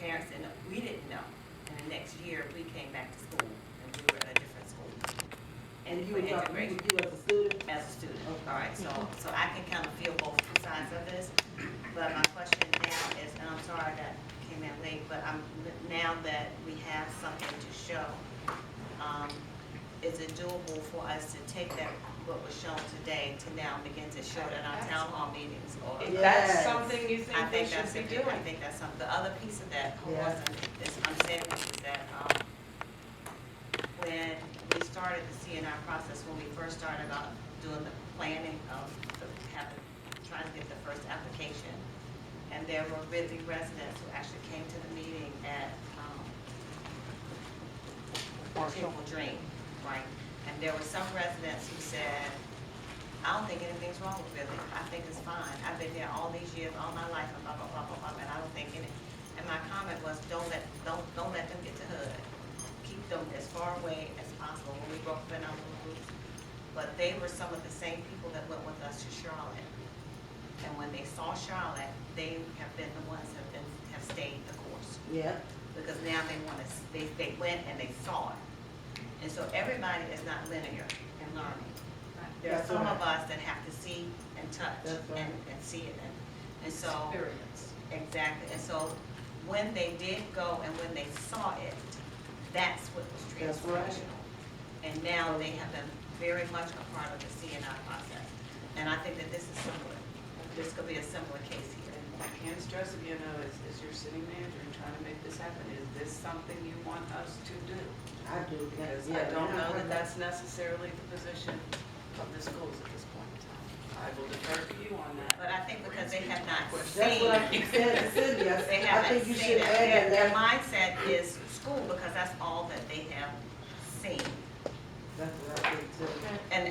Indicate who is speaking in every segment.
Speaker 1: parents didn't know, we didn't know. And the next year, we came back to school, and we were at a different school.
Speaker 2: And you
Speaker 1: for
Speaker 2: were
Speaker 1: integration.
Speaker 2: you as a student?
Speaker 1: As a student.
Speaker 2: Okay.
Speaker 1: All right, so I can kind of feel both sides of this, but my question now is, and I'm sorry that came in late, but now that we have something to show, is it doable for us to take that, what was shown today, to now begin to show it in our town hall meetings? Or
Speaker 3: If
Speaker 2: Yes.
Speaker 3: that's something you
Speaker 1: I
Speaker 3: think we
Speaker 1: think
Speaker 3: should
Speaker 1: that's
Speaker 3: be
Speaker 1: it.
Speaker 3: doing.
Speaker 1: I think that's something. The other piece of that,
Speaker 2: Yes.
Speaker 1: I'm saying this is that, when we started the CNI process, when we first started out doing the planning of trying to get the first application, and there were really residents who actually came to the meeting at Temple Dream, right? And there were some residents who said, I don't think anything's wrong with Billy. I think it's fine. I've been here all these years, all my life, and blah, blah, blah, blah, blah, and I don't think any. And my comment was, don't let them get to HUD. Keep them as far away as possible when we broke up in our little groups. But they were some of the same people that went with us to Charlotte. And when they saw Charlotte, they have been the ones that have stayed the course.
Speaker 2: Yeah.
Speaker 1: Because now they want to, they went and they saw it. And so everybody is not linear in learning. There are
Speaker 2: That's
Speaker 1: some
Speaker 2: right.
Speaker 1: of us that have to see and touch
Speaker 2: That's right.
Speaker 1: and see it. And so,
Speaker 3: Experience.
Speaker 1: exactly. And so when they did go and when they saw it, that's what was
Speaker 2: That's right.
Speaker 1: transformational. And now they have been very much a part of the CNI process. And I think that this is similar. This could be a similar case here.
Speaker 3: I can't stress again, though, as your city manager and trying to make this happen, is this something you want us to do?
Speaker 2: I do.
Speaker 3: Because
Speaker 2: Yeah,
Speaker 3: I don't
Speaker 2: yeah,
Speaker 3: know that
Speaker 2: I-
Speaker 3: that's necessarily the position of the schools at this point in time. I will defer to you on that.
Speaker 1: But I think because they have not
Speaker 2: That's
Speaker 1: seen.
Speaker 2: what I keep saying to Cindy.
Speaker 1: They
Speaker 2: I
Speaker 1: haven't
Speaker 2: think you
Speaker 1: seen
Speaker 2: should
Speaker 1: it.
Speaker 2: add
Speaker 1: Their
Speaker 2: that.
Speaker 1: mindset is school because that's all that they have seen.
Speaker 2: That's what I think too.
Speaker 1: And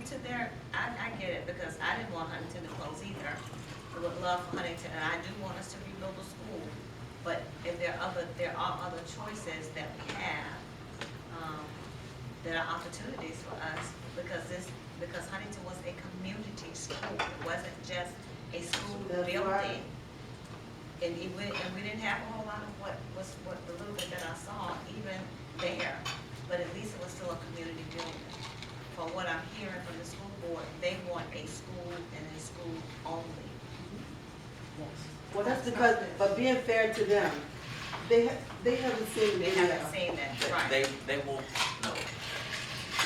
Speaker 1: to their, I get it because I didn't want Huntington to close either. I would love for Huntington, and I do want us to rebuild the school. But if there are other choices that we have, that are opportunities for us because Huntington was a community school. It wasn't just a school
Speaker 2: That's
Speaker 1: building.
Speaker 2: right.
Speaker 1: And we didn't have a whole lot of what the little bit that I saw even there, but at least it was still a community building. From what I'm hearing from the school board, they want a school and a school only.
Speaker 2: Well, that's because, but being fair to them, they haven't seen
Speaker 1: They
Speaker 2: the
Speaker 1: haven't
Speaker 2: video.
Speaker 1: seen that, right?
Speaker 4: They won't know.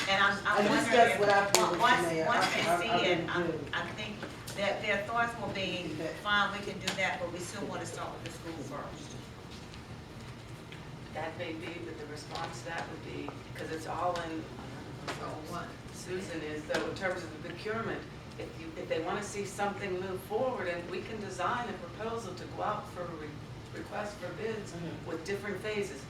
Speaker 1: And I'm
Speaker 2: And
Speaker 1: wondering
Speaker 2: that's
Speaker 1: if,
Speaker 2: what I feel, Mr.
Speaker 1: once
Speaker 2: Mayor.
Speaker 1: once
Speaker 2: I
Speaker 1: they see
Speaker 2: really
Speaker 1: it,
Speaker 2: do.
Speaker 1: I think that their thoughts will be, fine, we can do that, but we still want to start with the school first.
Speaker 3: That may be, but the response to that would be, because it's all in, Susan, is though in terms of the procurement, if they want to see something move forward, and we can design a proposal to go out for a request for bids with different phases.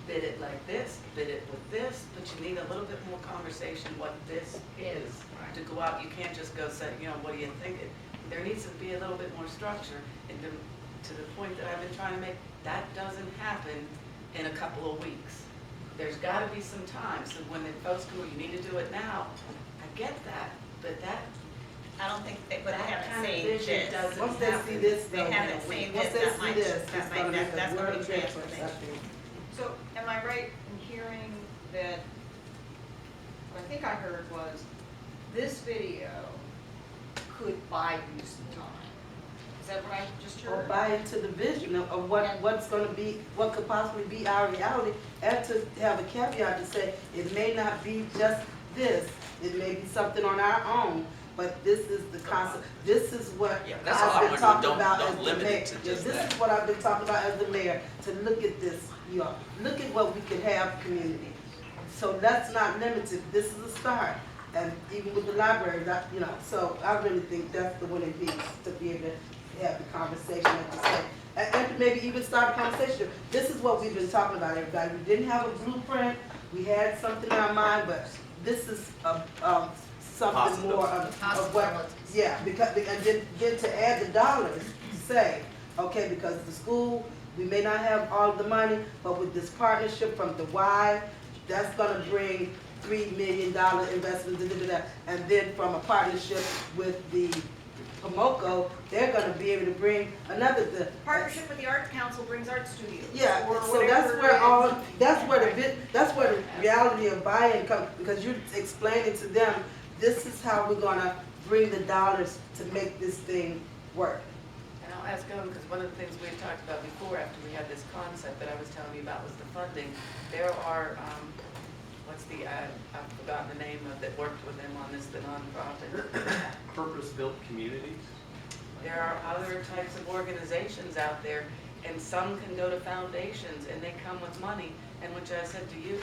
Speaker 3: Bid it like this, bid it with this, but you need a little bit more conversation what this is to go out. You can't just go say, what do you think? There needs to be a little bit more structure. And to the point that I've been trying to make, that doesn't happen in a couple of weeks. There's got to be some time. So when the folks go, you need to do it now. I get that, but that
Speaker 1: I don't think they, but they
Speaker 3: That
Speaker 1: haven't
Speaker 3: kind of
Speaker 1: seen
Speaker 3: vision
Speaker 1: this.
Speaker 3: doesn't
Speaker 2: Once they see this,
Speaker 1: They
Speaker 2: though,
Speaker 1: haven't seen
Speaker 2: once
Speaker 1: this,
Speaker 2: they
Speaker 1: that
Speaker 2: see
Speaker 1: might,
Speaker 2: this,
Speaker 1: that
Speaker 2: it's
Speaker 1: might,
Speaker 2: gonna make
Speaker 1: that's
Speaker 2: a
Speaker 1: gonna
Speaker 2: world
Speaker 1: be
Speaker 2: difference, I
Speaker 1: transformation.
Speaker 2: think.
Speaker 5: So am I right in hearing that, what I think I heard was, this video could buy you some time? Is that what I just
Speaker 2: Or
Speaker 5: heard?
Speaker 2: buy into the vision of what's gonna be, what could possibly be our reality, and to have a caveat to say, it may not be just this, it may be something on our own, but this is the concept, this is what
Speaker 4: Yeah, that's all I
Speaker 2: I've been
Speaker 4: want to do.
Speaker 2: talking
Speaker 4: Don't-
Speaker 2: about
Speaker 4: don't
Speaker 2: as the
Speaker 4: limit it
Speaker 2: mayor.
Speaker 4: to
Speaker 2: Yeah,
Speaker 4: just
Speaker 2: this
Speaker 4: that.
Speaker 2: is what I've been talking about as the mayor, to look at this, look at what we could have community. So that's not limited, this is a start, and even with the library, so I really think that's the winning piece, to be able to have the conversation, like you said. And to maybe even start a conversation. This is what we've been talking about, everybody. We didn't have a blueprint, we had something in our mind, but this is something more of what, yeah, because, and then to add the dollars, to say, okay, because the school, we may not have all of the money, but with this partnership from the Y, that's gonna bring $3 million investment, and then from a partnership with the Pomoko, they're gonna be able to bring another,
Speaker 5: Partnership with the Art Council brings art studios.
Speaker 2: yeah,
Speaker 5: or
Speaker 2: so that's
Speaker 5: whatever
Speaker 2: where
Speaker 5: it is.
Speaker 2: that's where the reality of buy-in comes, because you're explaining to them, this is how we're gonna bring the dollars to make this thing work.
Speaker 3: And I'll ask Owen, because one of the things we had talked about before, after we had this concept that I was telling you about, was the funding. There are, I've forgotten the name of, that worked with them on this, the nonprofit.
Speaker 4: Purpose-built communities.
Speaker 3: There are other types of organizations out there, and some can go to foundations, and they come with money. And which I said to you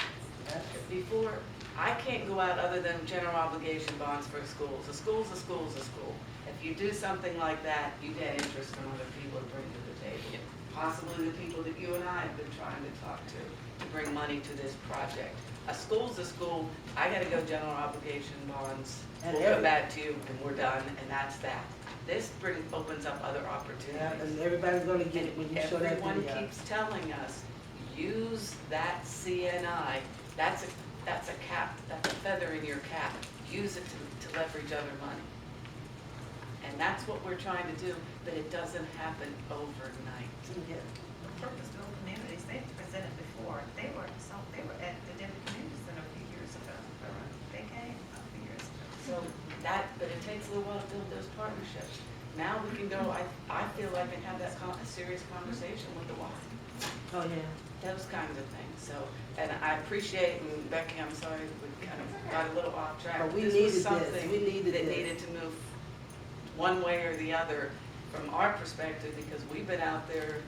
Speaker 3: before, I can't go out other than general obligation bonds for schools. A school's a school's a school. If you do something like that, you get interest from other people to bring to the table. Possibly the people that you and I have been trying to talk to bring money to this project. A school's a school, I gotta go general obligation bonds,
Speaker 2: And
Speaker 3: we'll go back to you, and we're done, and that's that. This opens up other
Speaker 2: Yeah,
Speaker 3: opportunities.
Speaker 2: and everybody's gonna get it when you show that
Speaker 3: Everyone
Speaker 2: video.
Speaker 3: keeps telling us, use that CNI, that's a cap, that's a feather in your cap. Use it to leverage other money. And that's what we're trying to do, but it doesn't happen overnight.
Speaker 2: Yeah.
Speaker 1: Purpose-built communities, they presented before, they were at the Denver Community Center a few years ago. They came a few years ago.
Speaker 3: So but it takes a little while to build those partnerships. Now we can go, I feel like I can have that a serious conversation with the Y.
Speaker 2: Oh, yeah.
Speaker 3: Those kinds of things, so, and I appreciate, and Becky, I'm sorry, we kind of got a little off track.
Speaker 2: But we
Speaker 3: This
Speaker 2: needed
Speaker 3: was
Speaker 2: this.
Speaker 3: something
Speaker 2: We needed
Speaker 3: that
Speaker 2: this.
Speaker 3: needed to move one way or the other from our perspective, because we've been out there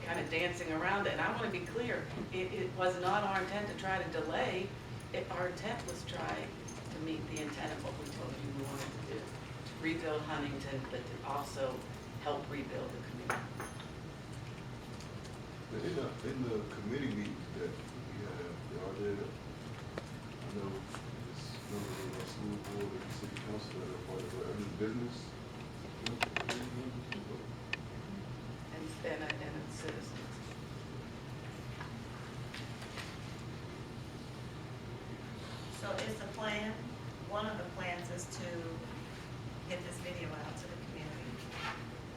Speaker 3: kind of dancing around it, and I want to be clear, it was not our intent to try to delay, our intent was try to meet the intent of what we told you we wanted to do, to rebuild Huntington, but to also help rebuild the community.
Speaker 6: But in the committee meetings that we have, are there, I know it's members of our school board and city council that are part of any business?
Speaker 3: And it's citizens.
Speaker 1: So is the plan, one of the plans is to get this video out to the community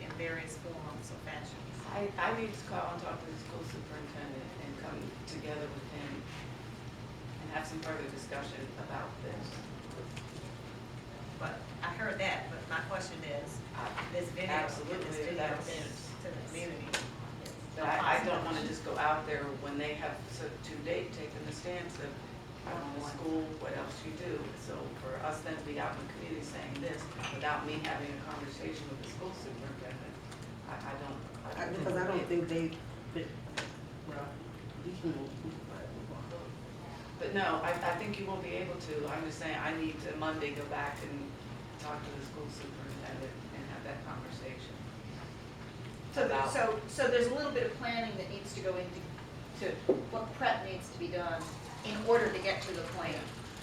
Speaker 1: in various forms or fashions?
Speaker 3: I need to call and talk to the school superintendent and come together with him and have some further discussion about this.
Speaker 1: But I heard that, but my question is, this video,
Speaker 3: Absolutely,
Speaker 1: get this video
Speaker 3: that's-
Speaker 1: to the community.
Speaker 3: But I don't want to just go out there when they have to date taken the stance of, I want a school, what else you do? So for us then to be out in the community saying this without me having a conversation with the school superintendent, I don't.
Speaker 2: Because I don't think they, well, we can move.
Speaker 3: But no, I think you will be able to. I'm just saying, I need to Monday go back and talk to the school superintendent and have that conversation.
Speaker 5: So there's a little bit of planning that needs to go into what prep needs to be done in order to get to the point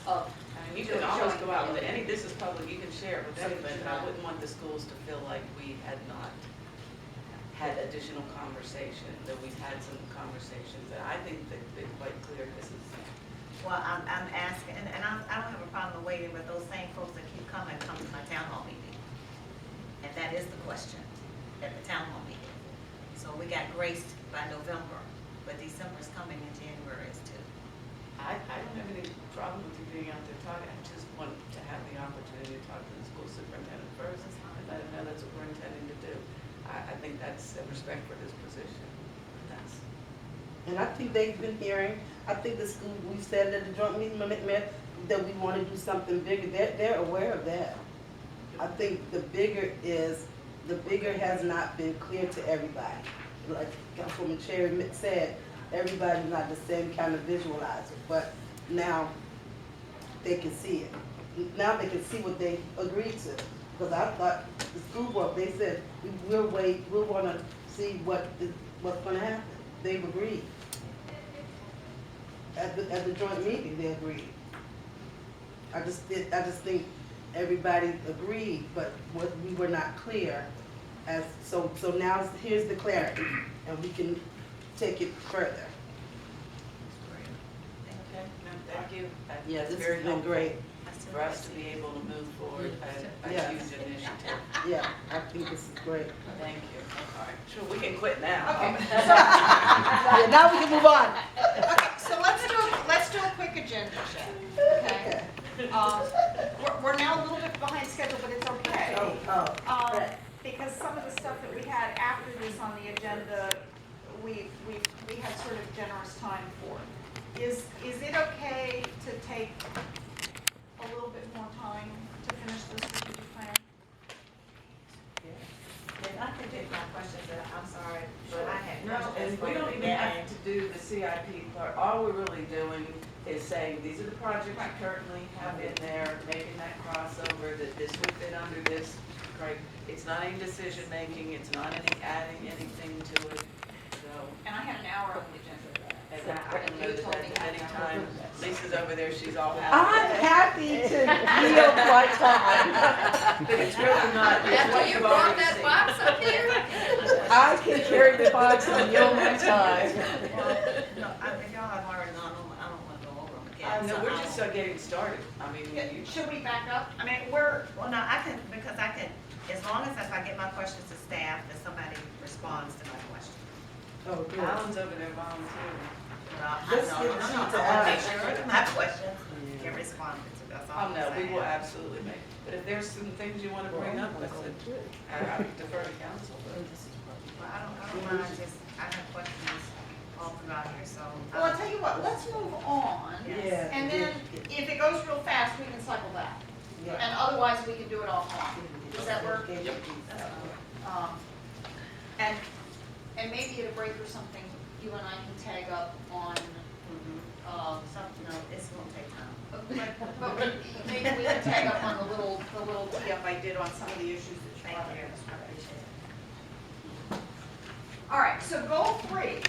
Speaker 5: of.
Speaker 3: I mean, you can always go out with any, this is public, you can share it with anybody, but I wouldn't want the schools to feel like we had not had additional conversation, that we've had some conversations, and I think they've been quite clear, this is.
Speaker 1: Well, I'm asking, and I don't have a problem waiting, but those same folks that keep coming, come to my town hall meeting. And that is the question, at the town hall meeting. So we got graced by November, but December's coming and January is too.
Speaker 3: I don't have any problem with you being out there talking, I just want to have the opportunity to talk to the school superintendent first, and let him know that's what we're intending to do. I think that's a respect for this position, that's.
Speaker 2: And I think they've been hearing, I think the school, we said at the joint meeting, that we want to do something bigger, they're aware of that. I think the bigger has not been clear to everybody. Like Councilwoman Cherry said, everybody's not the same kind of visualizer, but now they can see it. Now they can see what they agreed to. Because I thought the school board, they said, we'll want to see what's going to happen. They've agreed. At the joint meeting, they agreed. I just think everybody agreed, but what we were not clear as, so now here's the clarity, and we can take it further.
Speaker 3: Okay, no, thank you.
Speaker 2: Yeah,
Speaker 3: That's
Speaker 2: this
Speaker 3: very
Speaker 2: has been
Speaker 3: helpful.
Speaker 2: great.
Speaker 1: I still
Speaker 3: for us to be able to move forward a
Speaker 2: Yes.
Speaker 3: huge initiative.
Speaker 2: Yeah, I think this is great.
Speaker 3: Thank you. All right, sure, we can quit now.
Speaker 5: Okay,
Speaker 2: Yeah, now we can move on.
Speaker 5: okay, so let's do a quick agenda check, okay? We're now a little bit behind schedule, but it's okay.
Speaker 2: Right.
Speaker 5: Because some of the stuff that we had after this on the agenda, we had sort of generous time for. Is it okay to take a little bit more time to finish the strategic plan?
Speaker 1: If I could take my questions, I'm sorry, but I had
Speaker 3: No,
Speaker 1: questions.
Speaker 3: and we don't even have to do the CIP part. All we're really doing is saying, these are the projects you currently have in there, making that crossover, that this would fit under this, right? It's not any decision making, it's not any adding anything to it, so.
Speaker 5: And I have an hour on the agenda.
Speaker 3: And I don't know
Speaker 5: You
Speaker 3: that
Speaker 5: told me
Speaker 3: that's
Speaker 5: half
Speaker 3: any
Speaker 5: an hour.
Speaker 3: time. Lisa's over there, she's all
Speaker 2: I'm
Speaker 3: happy.
Speaker 2: happy to yield my time.
Speaker 3: But it's really not, it's
Speaker 7: After
Speaker 3: what
Speaker 7: you
Speaker 3: you've
Speaker 7: brought
Speaker 3: already
Speaker 7: that
Speaker 3: seen.
Speaker 7: box up here?
Speaker 2: I can carry the box and yield my time.
Speaker 1: No, if y'all have already gone over, I don't wanna go over them again.
Speaker 3: No,
Speaker 1: so
Speaker 3: we're
Speaker 1: I
Speaker 3: just
Speaker 1: won't.
Speaker 3: getting started. I mean, you.
Speaker 5: Should we back up? I mean, we're,
Speaker 1: Well, no, I can, because I can, as long as if I get my questions to staff, that somebody responds to my question.
Speaker 2: Oh, good.
Speaker 3: Alan's over there volunteering.
Speaker 1: Well,
Speaker 2: Let's
Speaker 1: I
Speaker 2: get
Speaker 1: know,
Speaker 2: you to
Speaker 1: I wanna make
Speaker 2: ask.
Speaker 1: sure that my questions get responded to, that's all
Speaker 3: Oh,
Speaker 1: I'm
Speaker 3: no, we
Speaker 1: saying.
Speaker 3: will absolutely make, but if there's some things you want to bring up, I defer to council. but-
Speaker 1: Well, I don't mind, just, I have questions all throughout here, so.
Speaker 5: well, I'll tell you what, let's move on.
Speaker 2: Yeah.
Speaker 5: And then if it goes real fast, we can cycle back.
Speaker 2: Yeah.
Speaker 5: And otherwise, we can do it offline. Does that work?
Speaker 3: Yep.
Speaker 5: And maybe at a break or something, you and I can tag up on,
Speaker 1: Something, no, it's gonna take time.
Speaker 5: but maybe we can tag up on the little tee up I did on some of the issues that you
Speaker 1: Thank
Speaker 5: brought
Speaker 1: you,
Speaker 5: up.
Speaker 1: I appreciate it.
Speaker 5: All right, so goal 3